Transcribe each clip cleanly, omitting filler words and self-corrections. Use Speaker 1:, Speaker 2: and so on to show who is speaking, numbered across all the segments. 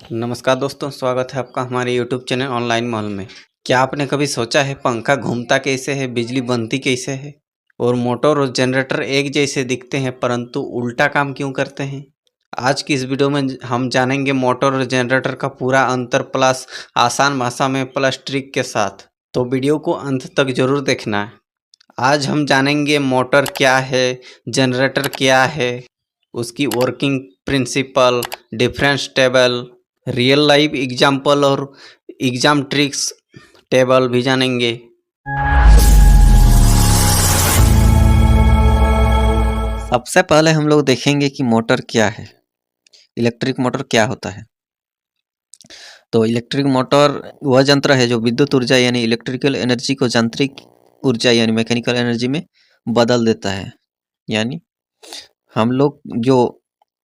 Speaker 1: नमस्कार दोस्तों, स्वागत है आपका हमारे यूट्यूब चैनल ऑनलाइन मॉल में। क्या आपने कभी सोचा है पंखा घूमता कैसे है, बिजली बनती कैसे है और मोटर और जनरेटर एक जैसे दिखते हैं परंतु उल्टा काम क्यों करते हैं? आज की इस वीडियो में हम जानेंगे मोटर और जनरेटर का पूरा अंतर प्लस आसान भाषा में प्लस ट्रिक के साथ। तो वीडियो को अंत तक जरूर देखना है। आज हम जानेंगे मोटर क्या है, जनरेटर क्या है, उसकी working principle, difference table, real life example और एग्जाम ट्रिक्स टेबल भी जानेंगे। सबसे पहले हम लोग देखेंगे कि मोटर क्या है, इलेक्ट्रिक मोटर क्या होता है। तो इलेक्ट्रिक मोटर वह यंत्र है जो विद्युत ऊर्जा यानी इलेक्ट्रिकल एनर्जी को यांत्रिक ऊर्जा यानी मैकेनिकल एनर्जी में बदल देता है। यानी हम लोग जो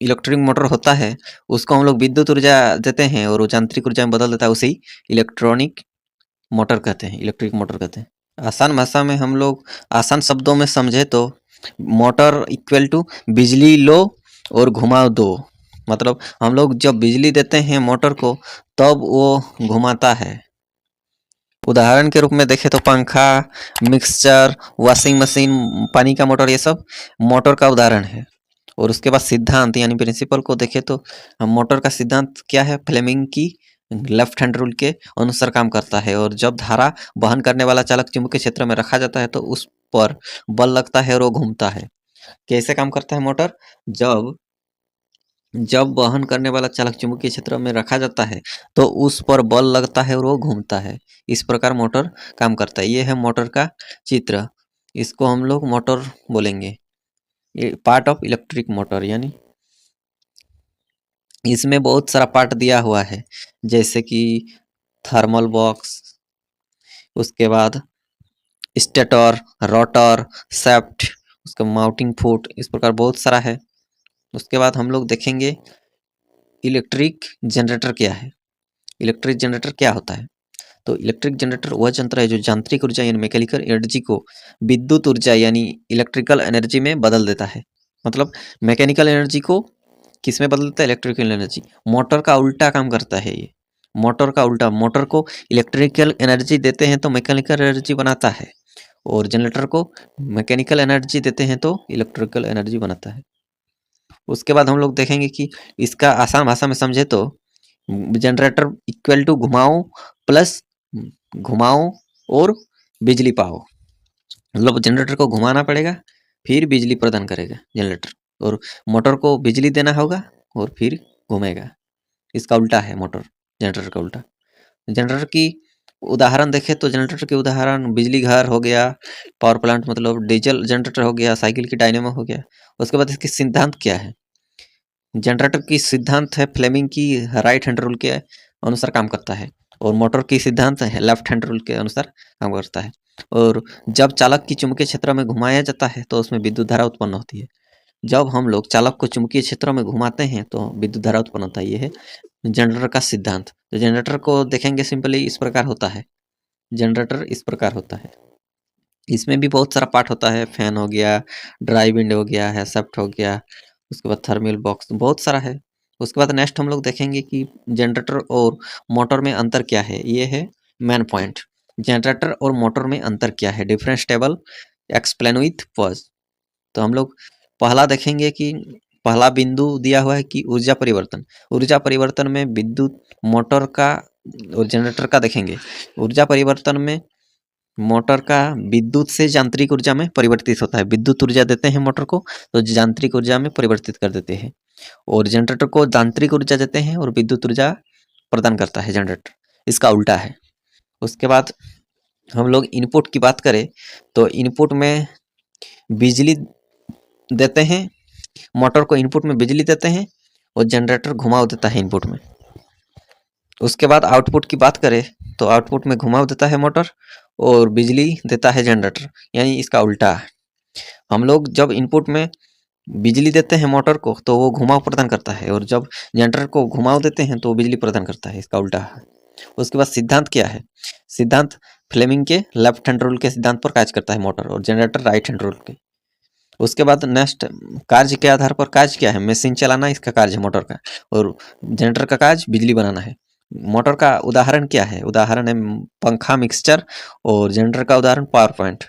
Speaker 1: इलेक्ट्रिक मोटर होता है उसको हम लोग विद्युत ऊर्जा देते हैं और वो यांत्रिक ऊर्जा में बदल देता है, उसे ही इलेक्ट्रॉनिक मोटर कहते हैं, इलेक्ट्रिक मोटर कहते हैं। आसान भाषा में हम लोग आसान शब्दों में समझे तो मोटर इक्वल टू बिजली लो और घुमाओ दो। मतलब हम लोग जब बिजली देते हैं मोटर को तब वो घुमाता है। उदाहरण के रूप में देखें तो पंखा, मिक्सचर, वॉशिंग मशीन, पानी का मोटर, ये सब मोटर का उदाहरण है। और उसके बाद सिद्धांत यानी प्रिंसिपल को देखें तो मोटर का सिद्धांत क्या है, फ्लेमिंग की लेफ्ट हैंड रूल के अनुसार काम करता है। और जब धारा वहन करने वाला चालक चुंबकीय क्षेत्र में रखा जाता है तो उस पर बल लगता है और वो घूमता है। कैसे काम करता है मोटर? जब वहन करने वाला चालक चुंबकीय क्षेत्र में रखा जाता है तो उस पर बल लगता है और वो घूमता है। इस प्रकार मोटर काम करता है। ये है मोटर का चित्र, इसको हम लोग मोटर बोलेंगे। ये पार्ट ऑफ इलेक्ट्रिक मोटर, यानी इसमें बहुत सारा पार्ट दिया हुआ है, जैसे कि थर्मल बॉक्स, उसके बाद स्टेटर, रोटर, शाफ्ट, उसका माउंटिंग फुट, इस प्रकार बहुत सारा है। उसके बाद हम लोग देखेंगे इलेक्ट्रिक जनरेटर क्या है। इलेक्ट्रिक जनरेटर क्या होता है? तो इलेक्ट्रिक जनरेटर वह यंत्र है जो यांत्रिक ऊर्जा यानी मैकेनिकल एनर्जी को विद्युत ऊर्जा यानी इलेक्ट्रिकल एनर्जी में बदल देता है। मतलब मैकेनिकल एनर्जी को किस में बदल देता है? Electrical energy. मोटर का उल्टा काम करता है ये, मोटर का उल्टा। मोटर को इलेक्ट्रिकल एनर्जी देते हैं तो मैकेनिकल एनर्जी बनाता है, और जनरेटर को मैकेनिकल एनर्जी देते हैं तो इलेक्ट्रिकल एनर्जी बनाता है। उसके बाद हम लोग देखेंगे कि इसका आसान भाषा में समझे तो जनरेटर इक्वल टू घुमाओ प्लस घुमाओ और बिजली पाओ। मतलब जनरेटर को घुमाना पड़ेगा फिर बिजली प्रदान करेगा जनरेटर, और मोटर को बिजली देना होगा और फिर घूमेगा। इसका उल्टा है मोटर, जनरेटर का उल्टा। जनरेटर की उदाहरण देखें तो जनरेटर के उदाहरण बिजली घर हो गया, पावर प्लांट मतलब डीजल जनरेटर हो गया, साइकिल की डायनेमो हो गया। उसके बाद इसकी सिद्धांत क्या है? जनरेटर की सिद्धांत है फ्लेमिंग की राइट हैंड रूल के अनुसार काम करता है, और मोटर की सिद्धांत है लेफ्ट हैंड रूल के अनुसार काम करता है। और जब चालक की चुंबकीय क्षेत्र में घुमाया जाता है तो उसमें विद्युत धारा उत्पन्न होती है। जब हम लोग चालक को चुंबकीय क्षेत्र में घुमाते हैं तो विद्युत धारा उत्पन्न होता है। ये है जनरेटर का सिद्धांत। तो जनरेटर को देखेंगे सिंपली इस प्रकार होता है। जनरेटर इस प्रकार होता है। इसमें भी बहुत सारा पार्ट होता है, फैन हो गया, ड्राई विंड हो गया है, शाफ्ट हो गया, उसके बाद थर्मल बॉक्स, बहुत सारा है। उसके बाद नेक्स्ट हम लोग देखेंगे कि जनरेटर और मोटर में अंतर क्या है। ये है मेन पॉइंट, जनरेटर और मोटर में अंतर क्या है। Difference table explain with pause. तो हम लोग पहला देखेंगे कि पहला बिंदु दिया हुआ है कि ऊर्जा परिवर्तन। ऊर्जा परिवर्तन में विद्युत मोटर का और जनरेटर का देखेंगे। ऊर्जा परिवर्तन में मोटर का विद्युत से यांत्रिक ऊर्जा में परिवर्तित होता है। विद्युत ऊर्जा देते हैं मोटर को तो यांत्रिक ऊर्जा में परिवर्तित कर देते हैं, और जनरेटर को यांत्रिक ऊर्जा देते हैं और विद्युत ऊर्जा प्रदान करता है जनरेटर। इसका उल्टा है। उसके बाद हम लोग इनपुट की बात करें तो इनपुट में बिजली देते हैं, मोटर को इनपुट में बिजली देते हैं और जनरेटर घुमाव देता है इनपुट में। उसके बाद आउटपुट की बात करें तो आउटपुट में घुमाव देता है मोटर और बिजली देता है जनरेटर, यानी इसका उल्टा है। हम लोग जब इनपुट में बिजली देते हैं मोटर को तो वो घुमाव प्रदान करता है, और जब जनरेटर को घुमाव देते हैं तो वो बिजली प्रदान करता है। इसका उल्टा है। उसके बाद सिद्धांत क्या है? सिद्धांत फ्लेमिंग के लेफ्ट हैंड रूल के सिद्धांत पर कार्य करता है मोटर, और जनरेटर राइट हैंड रूल के। उसके बाद नेक्स्ट कार्य के आधार पर कार्य क्या है, मशीन चलाना इसका कार्य है मोटर का, और जनरेटर का कार्य बिजली बनाना है। मोटर का उदाहरण क्या है, उदाहरण है पंखा, मिक्सचर, और जनरेटर का उदाहरण पावर पॉइंट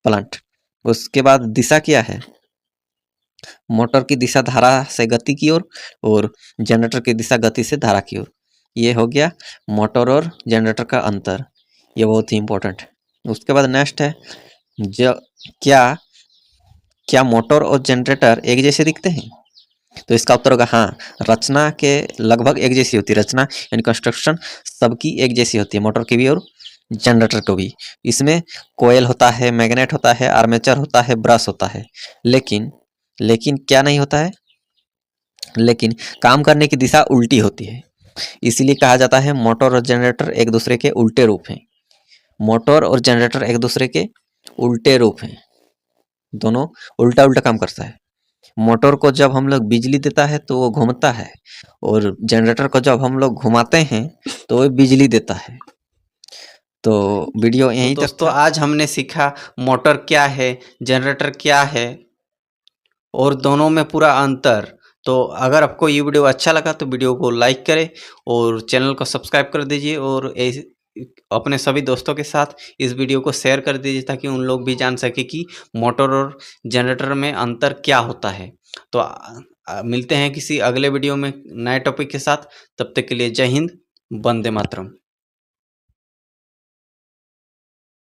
Speaker 1: प्लांट। उसके बाद दिशा क्या है, मोटर की दिशा धारा से गति की ओर और जनरेटर की दिशा गति से धारा की ओर। ये हो गया मोटर और जनरेटर का अंतर, ये बहुत ही इंपॉर्टेंट है। उसके बाद नेक्स्ट है जो क्या मोटर और जनरेटर एक जैसे दिखते हैं, तो इसका उत्तर होगा हाँ। रचना के लगभग एक जैसी होती है, रचना यानी कंस्ट्रक्शन सबकी एक जैसी होती है, मोटर की भी और जनरेटर को भी। इसमें कोयल होता है, मैग्नेट होता है, आर्मेचर होता है, ब्रश होता है, लेकिन क्या नहीं होता है, लेकिन काम करने की दिशा उल्टी होती है। इसीलिए कहा जाता है मोटर और जनरेटर एक दूसरे के उल्टे रूप हैं। मोटर और जनरेटर एक दूसरे के उल्टे रूप हैं, दोनों उल्टा उल्टा काम करता है। मोटर को जब हम लोग बिजली देता है तो वो घूमता है, और जनरेटर को जब हम लोग घुमाते हैं तो वो बिजली देता है। तो वीडियो यहीं तक था।
Speaker 2: दोस्तों आज हमने सीखा मोटर क्या है, जनरेटर क्या है और दोनों में पूरा अंतर। तो अगर आपको ये वीडियो अच्छा लगा तो वीडियो को लाइक करें और चैनल को सब्सक्राइब कर दीजिए, और अपने सभी दोस्तों के साथ इस वीडियो को शेयर कर दीजिए ताकि उन लोग भी जान सके कि मोटर और जनरेटर में अंतर क्या होता है। तो मिलते हैं किसी अगले वीडियो में नए टॉपिक के साथ। तब तक के लिए जय हिंद, वंदे मातरम।